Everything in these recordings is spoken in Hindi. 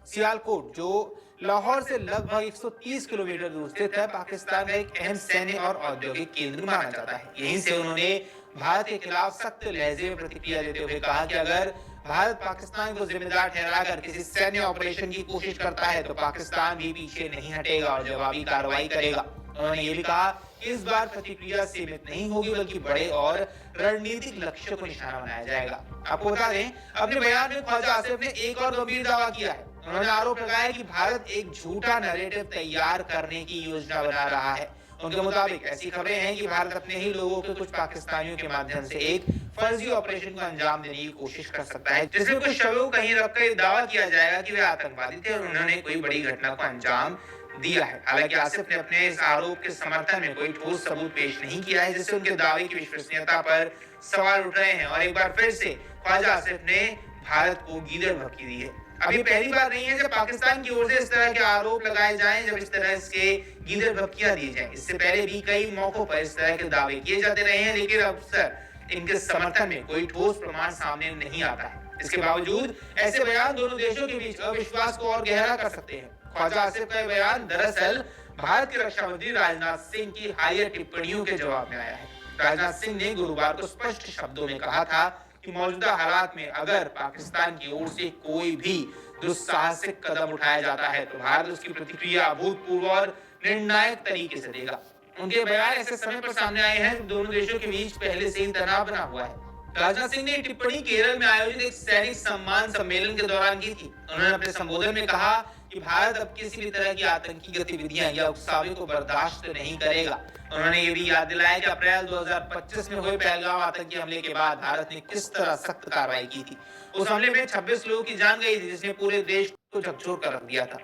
सियालकोट, जो लाहौर से लगभग 130 किलोमीटर दूर स्थित है, पाकिस्तान का एक अहम सैन्य और औद्योगिक केंद्र माना जाता है। यहीं से उन्होंने भारत के खिलाफ सख्त लहजे में प्रतिक्रिया देते हुए कहा कि अगर भारत पाकिस्तान को जिम्मेदार ठहराकर किसी सैन्य ऑपरेशन की कोशिश करता है तो पाकिस्तान भी पीछे नहीं हटेगा और जवाबी कार्रवाई करेगा। उन्होंने ये भी कहा कि इस बार प्रतिक्रिया सीमित नहीं होगी बल्कि बड़े और रणनीतिक लक्ष्य को निशाना बनाया जाएगा। आपको बता दें, अपने बयान में ख्वाजा आसिफ ने एक और गंभीर दावा किया है। उन्होंने आरोप लगाया कि भारत एक झूठा नैरेटिव तैयार करने की योजना बना रहा है। उनके मुताबिक ऐसी खबरें हैं कि भारत अपने ही लोगों के कुछ पाकिस्तानियों के माध्यम से एक फर्जी ऑपरेशन को अंजाम देने की कोशिश कर सकता है, जिसमें कुछ शवों को कहीं रखकर दावा किया जाएगा कि वे आतंकवादी थे और उन्होंने कोई बड़ी घटना को अंजाम दिया है। हालांकि आसिफ ने अपने इस आरोप के समर्थन में कोई ठोस सबूत पेश नहीं किया है, जिससे उनके दावे की विश्वसनीयता पर सवाल उठ रहे हैं। और एक बार फिर से ख्वाजा आसिफ ने भारत को गीदड़ भड़की दी है। अभी पहली बार नहीं है जब पाकिस्तान की ओर से इस तरह के आरोप लगाए जाएं, जब इस तरह इसके गीदड़ भड़कियां दी जाएं। इससे पहले भी कई मौकों पर इस तरह के दावे किए जाते रहे हैं, लेकिन अक्सर इनके समर्थन में कोई ठोस प्रमाण सामने नहीं आता है। इसके बावजूद ऐसे बयान दोनों देशों के बीच अविश्वास को और गहरा कर सकते हैं। ख्वाजा आसिफ का बयान दरअसल भारत के रक्षा मंत्री राजनाथ सिंह की हालिया टिप्पणियों के जवाब में आया है। राजनाथ सिंह ने गुरुवार को स्पष्ट शब्दों में कहा था कि मौजूदा हालात में अगर पाकिस्तान की ओर से कोई भी दुस्साहसिक कदम उठाया जाता है तो भारत उसकी प्रतिक्रिया अभूतपूर्व और निर्णायक तरीके से देगा। उनके बयान ऐसे समय पर सामने आए हैं जब दोनों देशों के बीच पहले से ही तनाव बना हुआ है। राजनाथ सिंह ने टिप्पणी केरल में आयोजित एक सैनिक सम्मान सम्मेलन के दौरान की थी। उन्होंने अपने संबोधन में कहा कि भारत अब किसी भी तरह की आतंकी गतिविधियां या उकसावे को बर्दाश्त नहीं करेगा। उन्होंने ये भी याद दिलाया कि अप्रैल 2025 में हुए पहलगाम आतंकी हमले के बाद भारत ने किस तरह सख्त कार्रवाई की थी। उस हमले में 26 लोगों की जान गई थी, जिसने पूरे देश को झकझोर कर रख दिया था।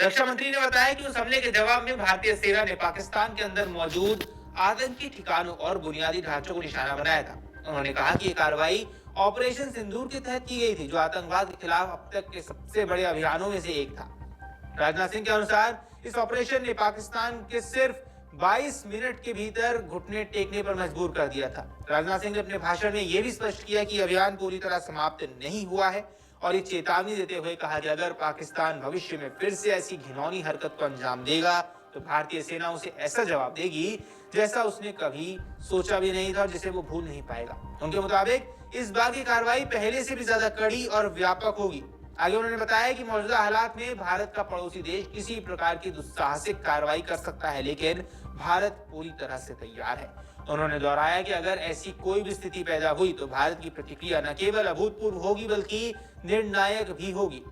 रक्षा मंत्री ने बताया कि उस हमले के जवाब में भारतीय सेना ने पाकिस्तान के अंदर मौजूद आतंकी ठिकानों और बुनियादी ढांचों को निशाना बनाया था। उन्होंने कहा कि ये कार्रवाई ऑपरेशन सिंदूर के तहत की गई थी, जो आतंकवाद के खिलाफ अब तक के सबसे बड़े अभियानों में से एक था। राजनाथ सिंह के अनुसार इस ऑपरेशन ने पाकिस्तान के सिर्फ 22 मिनट के भीतर घुटने टेकने पर मजबूर कर दिया था। राजनाथ सिंह ने अपने भाषण में यह भी स्पष्ट किया कि अभियान पूरी तरह समाप्त नहीं हुआ है और ये चेतावनी देते हुए कहा कि अगर पाकिस्तान भविष्य में फिर से ऐसी घिनौनी हरकत को अंजाम देगा तो भारतीय सेना उसे ऐसा जवाब देगी जैसा उसने कभी सोचा भी नहीं था और जिसे वो भूल नहीं पाएगा। उनके मुताबिक इस बार की कार्रवाई पहले से भी ज्यादा कड़ी और व्यापक होगी। आगे उन्होंने बताया कि मौजूदा हालात में भारत का पड़ोसी देश किसी प्रकार की दुस्साहसिक कार्रवाई कर सकता है, लेकिन भारत पूरी तरह से तैयार है। उन्होंने दोहराया कि अगर ऐसी कोई भी स्थिति पैदा हुई तो भारत की प्रतिक्रिया न केवल अभूतपूर्व होगी बल्कि निर्णायक भी होगी।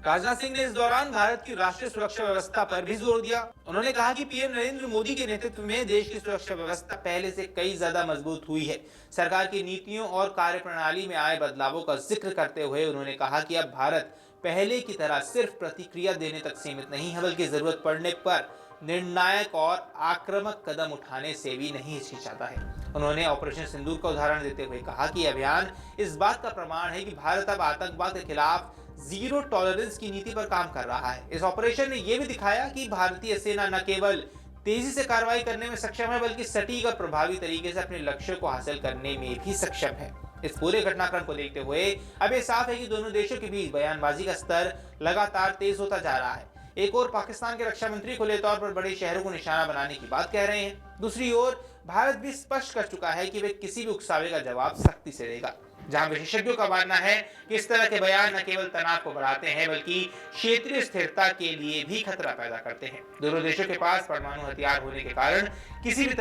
राजनाथ सिंह ने इस दौरान भारत की राष्ट्रीय सुरक्षा व्यवस्था पर भी जोर दिया। उन्होंने कहा कि पीएम नरेंद्र मोदी के नेतृत्व में देश की सुरक्षा व्यवस्था पहले से कई ज्यादा मजबूत हुई है। सरकार की नीतियों और कार्यप्रणाली में आए बदलावों का जिक्र करते हुए उन्होंने कहा कि अब भारत पहले की तरह सिर्फ प्रतिक्रिया देने तक सीमित नहीं है, बल्कि जरूरत पड़ने पर निर्णायक और आक्रामक कदम उठाने से भी नहीं हिचकिचाता है। उन्होंने ऑपरेशन सिंदूर का उदाहरण देते हुए कहा कि अभियान इस बात का प्रमाण है कि भारत अब आतंकवाद के खिलाफ जीरो टॉलरेंस की नीति पर काम कर रहा है। इस ऑपरेशन ने यह भी दिखाया कि भारतीय सेना न केवल तेजी से कार्रवाई करने में सक्षम है बल्कि सटीक और प्रभावी तरीके से अपने लक्ष्य को हासिल करने में भी सक्षम है। इस पूरे घटनाक्रम को देखते हुए अब ये साफ है कि दोनों देशों के बीच बयानबाजी का स्तर लगातार तेज होता जा रहा है। एक ओर पाकिस्तान के रक्षा मंत्री खुले तौर पर बड़े शहरों को निशाना बनाने की बात कह रहे हैं, दूसरी ओर भारत भी स्पष्ट कर चुका है कि वे किसी भी उकसावे का जवाब सख्ती से देगा। जहां विशेषज्ञों का मानना है कि इस तरह के बयान न केवल तनाव को बढ़ाते हैं बल्कि क्षेत्रीय स्थिरता के लिए भी खतरा पैदा करते हैं। दोनों देशों के पास परमाणु हथियार होने के कारण किसी भी